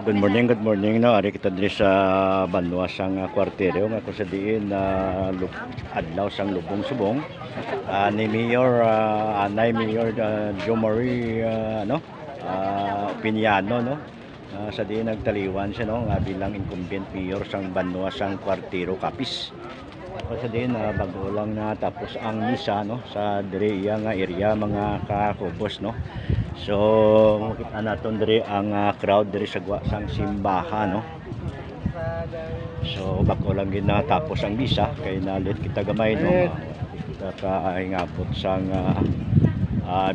Good morning no. Ari kita diri sa Banwa sang kwartero nga kung sa diin adlaw sang lubong subong ni Mayor Anay Mayor Jo Marie Opiniano no. Sa diin nagtaliwan siya no nga bilang incumbent mayor sang Banwa sang kwartero Capiz. Ako sa din bago lang na tapos ang misa no sa diri nga area mga kakubos no. So makita naton diri ang crowd diri sa sang simbahan no. So bago lang gid na tapos ang misa kay nalit kita gamay no. Kita kaingabot sang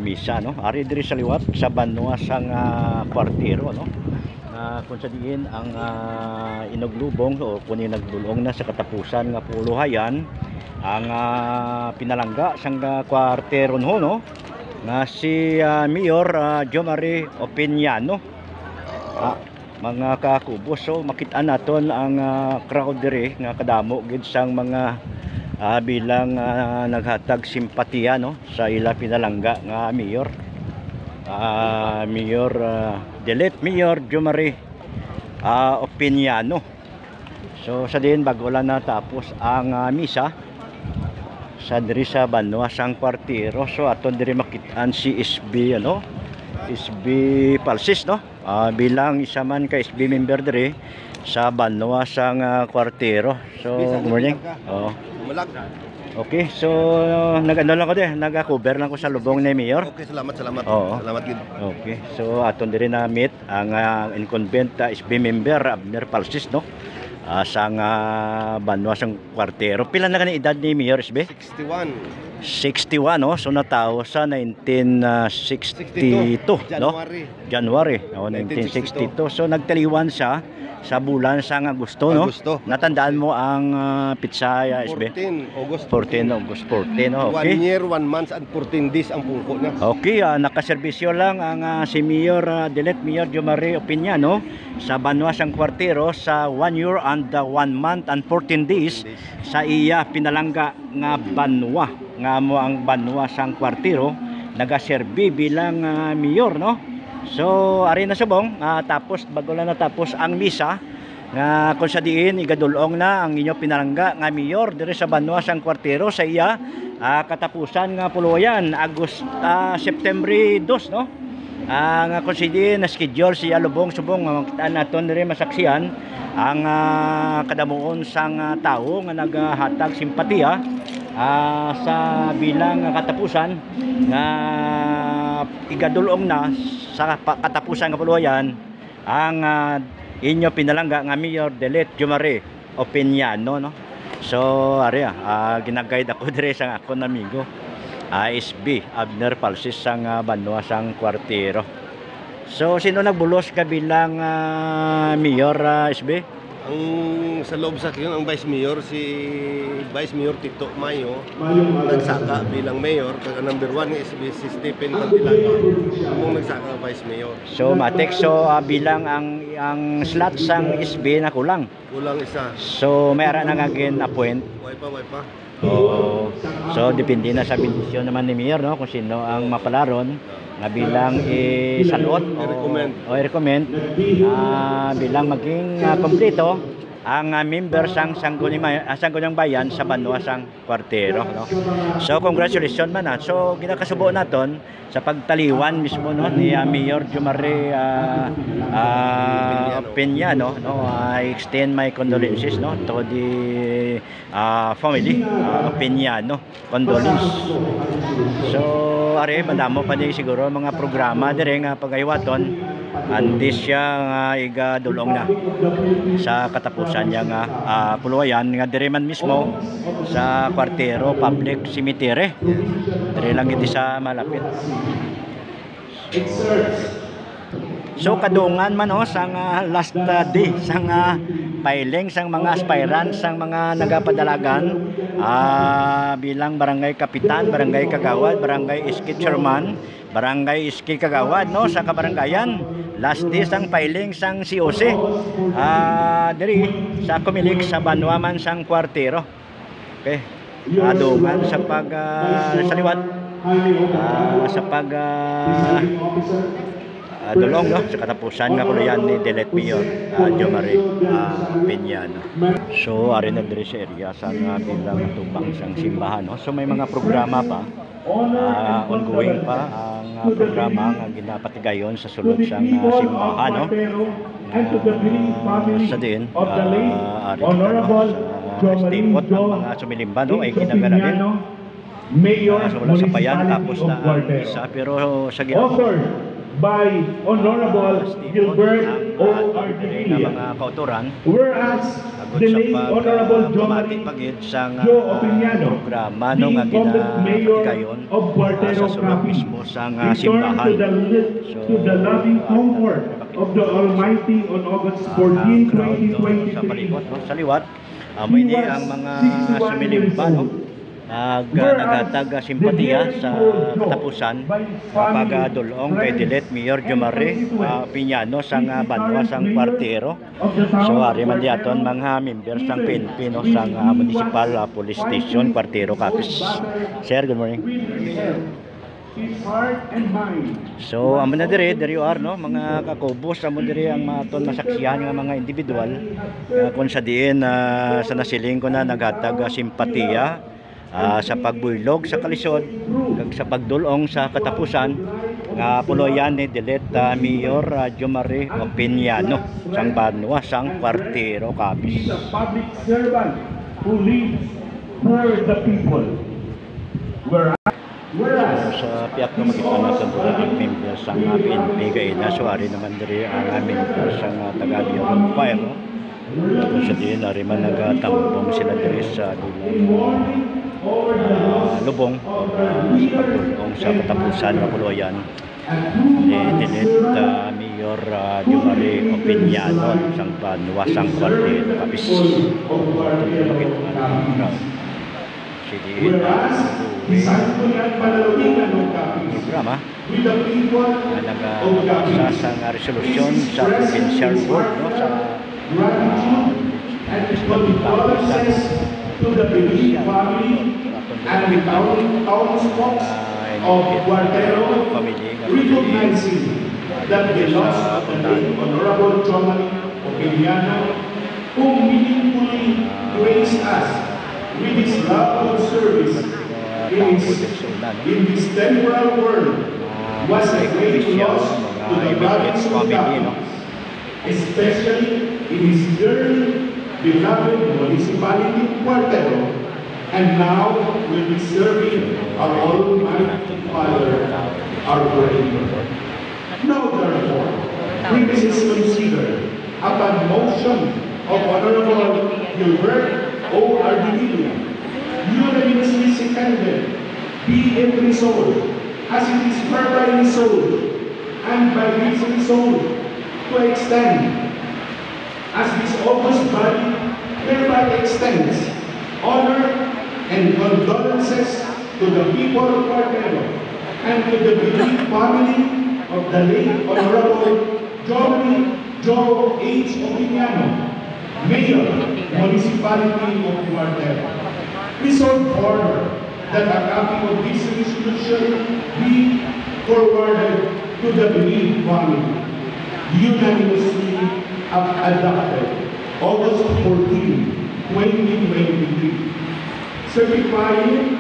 misa no. Ari diri sa liwat sa Banwa sang kwartero no. Kung sa diin ang inuglubong o kunin nagdulong na sa katapusan nga puluhayan ang pinalangga sang kwartero no nga si Mayor Jo Marie Opiniano. Mga kakubos, so makita naton ang crowd diri nga kadamo gid sang mga bilang naghatag simpatiya no sa ila pinalangga nga mayor. Mayor delete Mayor Jo Marie Opiniano. So sa din bago lang natapos ang misa sa diri sa Banwa sang kwartero. So aton diri makitaan si SB SB Palsis no. Bilang isa man ka SB member diri sa Banwa sang kwartero. So good morning. Okay, so nag-ano lang ko nag-cover lang ko sa lubong ni Mayor. Okay, salamat. Salamat gid. Okay, so aton diri na meet ang incumbent SB member Abner Palsis no. Sang Banwa sang kwartero. Pila na kani edad ni Mayor SB? 61 no. So natawo sa 1962 no. January 1962. So nagtaliwan siya sa bulan sang Agosto no. Natandaan mo ang pitsa SB? 14 August 14 no. Okay. 1 year, 1 month and 14 days ang pungko niya. Okay, nakaserbisyo lang ang si Mayor delete Mayor Jo Marie Opiniano sa Banwa sang kwartero sa 1 year and 1 month and 14 days sa iya pinalangga nga Banwa nga mo ang Banwa sang kwartero nagaserbi bilang mayor no. So ari na subong tapos bago lang natapos ang misa nga kung sa diin igadulong na ang inyo pinalangga nga mayor diri sa Banwa sang kwartero sa iya katapusan nga puluyan September 2 no. Nga kung sa diin na schedule siya lubong subong makita naton diri masaksihan ang kadamuon sang tao nga naghatag simpatiya sa bilang katapusan nga igadulong na sa katapusan nga puluyan ang inyo pinalangga nga Mayor delete Jo Marie Opiniano no. So ari ginaguide ako dire sa akon amigo SB Abner Palsis sang Banwa sang kwartero. So sino nagbulos ka bilang Mayor SB? Ang sa loob sa akin ang Vice Mayor si Vice Mayor Tito Mayo nagsaka bilang mayor kag number 1 ni SB si Stephen Pantilaga among nagsaka Vice Mayor. So matik bilang ang slot sang SB na kulang isa. So may ara nang again appoint. Way pa. So depende na sa bendisyon naman ni Mayor no kung sino ang mapalaron nga bilang salot o i-recommend bilang maging kompleto ang member sang Sangguniang Bayan sa Banwa sang kwartero no. So congratulations man so ginakasubo naton sa pagtaliwan mismo no ni Mayor Jo Marie Opiniano no. I extend my condolences no to the family Opiniano condolence. So are madamo pa din siguro mga programa dire nga pagahiwaton andi siya nga igadulong na sa katapusan niya nga puluwayan nga dire man mismo sa kwartero public cemetery dire lang iti sa malapit. So kadungan man sang last day sang filing sang mga aspirants sang mga nagapadalagan bilang barangay kapitan, barangay kagawad, barangay iski chairman, barangay iski kagawad no sa kabarangayan. Last day sang filing sang COC diri sa Kumilig sa Banwa man sang kwartero. Okay. Kadungan sa pag sa liwat sa pag dulong no sa katapusan nga kuluyan ni Dilet Mayor Jo Marie Opiñano. So ari na diri sa area sa bilang tubang sang simbahan no. So may mga programa pa ongoing pa ang programa nga ginapatigayon sa sulod sang simbahan no. Sa din ari sa stipot ng mga sumilimba no ay kinagananin. So wala sa payan tapos na ang isa pero sa ginagawa by Honorable Gilbert O. Ardevilla. Mga kauturan. Whereas the late Honorable Jo Marie Opiñano, programa no nga ginapatigayon sa sulod mismo sa simbahan. To the loving comfort of the Almighty on August 14, 2023. Sa palibot no sa liwat amoy ni ang mga sumilimba no naghatag simpatiya sa katapusan pagdulong kay Dilet Mayor Jo Marie Opiñano sang banwa sang kwartero. So ari man diaton mga members sang PNP no sang Municipal Police Station kwartero Capiz. Sir, good morning. So amo na diri are no mga kakubos amo diri ang maton masaksihan nga mga individual kung sa diin sa nasiling ko na naghatag simpatiya sa pagbuylog sa kalisod kag sa pagdulong sa katapusan nga puloyan ni Dilet Mayor Jo Marie Opiñano sang banwa sang kwartero Capiz. The public servant who lives for the people. Whereas sa piyak na makita natin po ang member sang PNP kay nasuari naman diri ang member sang taga-Biyong Fire no? Kung sa diin ariman nagatampong sila diri sa lubong sa pagdulong sa katapusan ng kuluyan ni Dilet Mayor Jo Marie Opiñano sang banwa sang kwartero Capiz. Sige programa na nagpasa sa resolusyon sa Provincial Board no sa to the bereaved family and the townsfolk of Cuartero, recognizing that the loss of the late Honorable Jo Marie Opiñano, who meaningfully graced us with his love and service in this temporal world, was a great loss to the province of Capiz, especially in his very beloved municipality Cuartero, and now will be serving our Almighty Father, our Creator. Now therefore, this is considered upon motion of Honorable Gilbert O. Ardevilla, unanimously seconded, be it resolved, as it is hereby resolved, and by this resolved, to extend, as this august body hereby extends honor and condolences to the people of Cuartero and to the bereaved family of the late Honorable Jo Marie H. Opiñano, Mayor, Municipality of Cuartero. Resolved order that a copy of this resolution be forwarded to the bereaved family, unanimously adopted August 14, 2023, certifying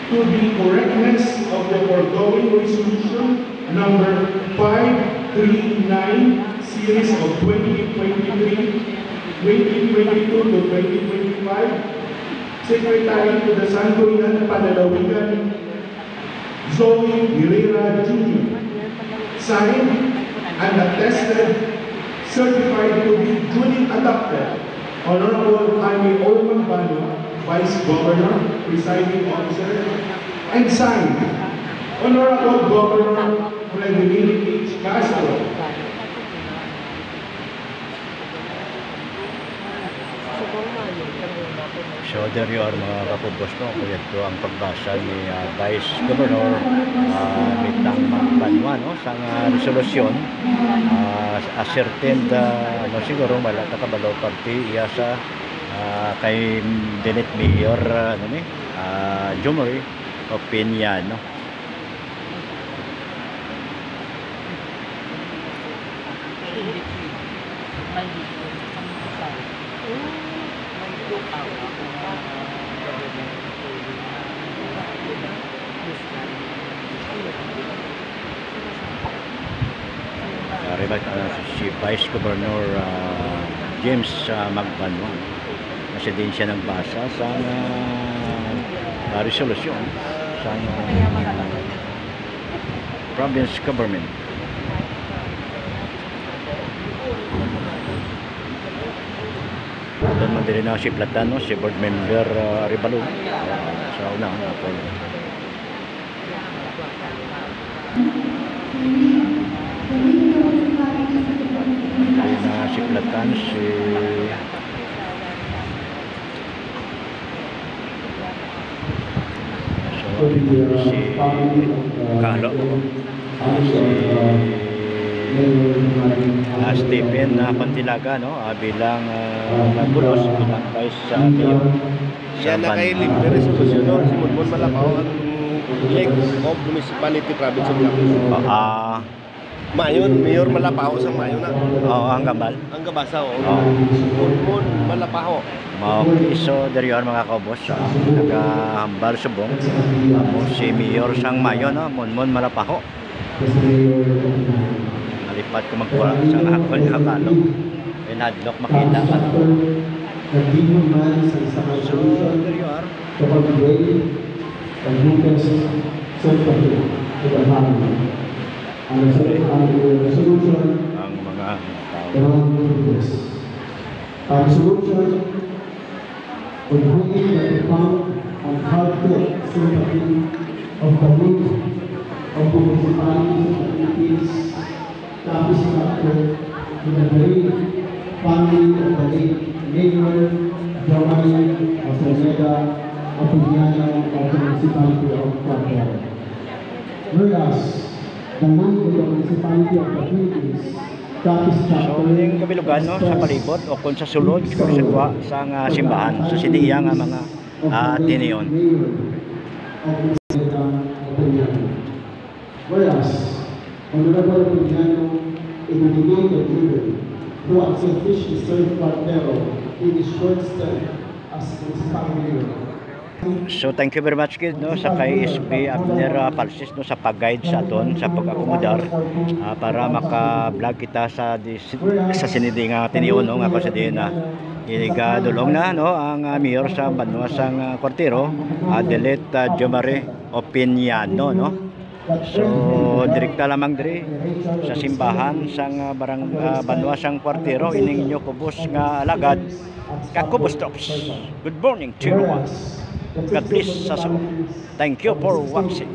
to the correctness of the foregoing resolution number 539 series of 2023, 2022 to 2025, Secretary to the Sangguniang Panlalawigan Zoe Herrera Jr. Signed and attested, certified to be duly adopted, Honorable Jaime Orman Bano, Vice Governor, Presiding Officer, and signed, Honorable Governor Vladimir H. Castro. So there you are mga kapubos no, ito ang pagbasa ni Vice Governor Mitang Banwa no, sa resolusyon ascertained no, siguro wala ta kabalo party iya sa kay Dilet Mayor Jo Marie Opiñano. may video ang isa. May lupaw ako na government si Vice Governor James Magbanwa. Kasi din siya nagbasa sa resolusyon sa province government. Doon man din na si Platano, si board member Arevalo sa unang Apollo. Doon na si Platan, si Kalo, si Stephen Pantilaga, no, bilang Nagulos, bilang Vice Mayor. Siya na kay Libre Resolution, no? Si Munmon Malapaw ang Lake of Municipality Province of Lacson. Mayon, Mayor Malapaw sa Mayon na. Oo, ang gambal. Ang gabasa, Munmon Malapaw. So, dari yun mga kaubos, nagahambal subong. Si Mayor sang Mayon, no? Munmon Malapaho. Nalipat ko magkuha sa Hakalo. Pinadlock makita ka. So, dari yun. Ang mga tao. Resolution on bringing the profound and heartfelt sympathy of the youth of the municipalities of the Philippines, Capiz Chapter, to the great family of the late Mayor Jomari Osaneda Opiniano of the municipality of Cuartero. Whereas the name of the municipality of the Philippines, Capiz So, Chapter, yung kabilugan, no, sa palibot o kung sa sulod, kung sa simbahan, sa sidiya nga mga tiniyon. Whereas, Honorable Opiniano indicated the children who had selfishly served Cuartero in his short stint as municipal mayor. So thank you very much kid, no, sa kay SB Abner Palsis, no, sa pag-guide sa aton sa pag-akomodar para maka-vlog kita sa sinidi nga tiniyon, no, nga kasi din na inigadulong na, no, ang mayor sa Banwa sang Cuartero, Adelet Jomari Opiniano, no. So direkta lamang diri sa simbahan sang Banwa sang Cuartero, ining inyo kubos nga alagad Kakubos Drops. Good morning to everyone. God bless us all. Thank you for watching.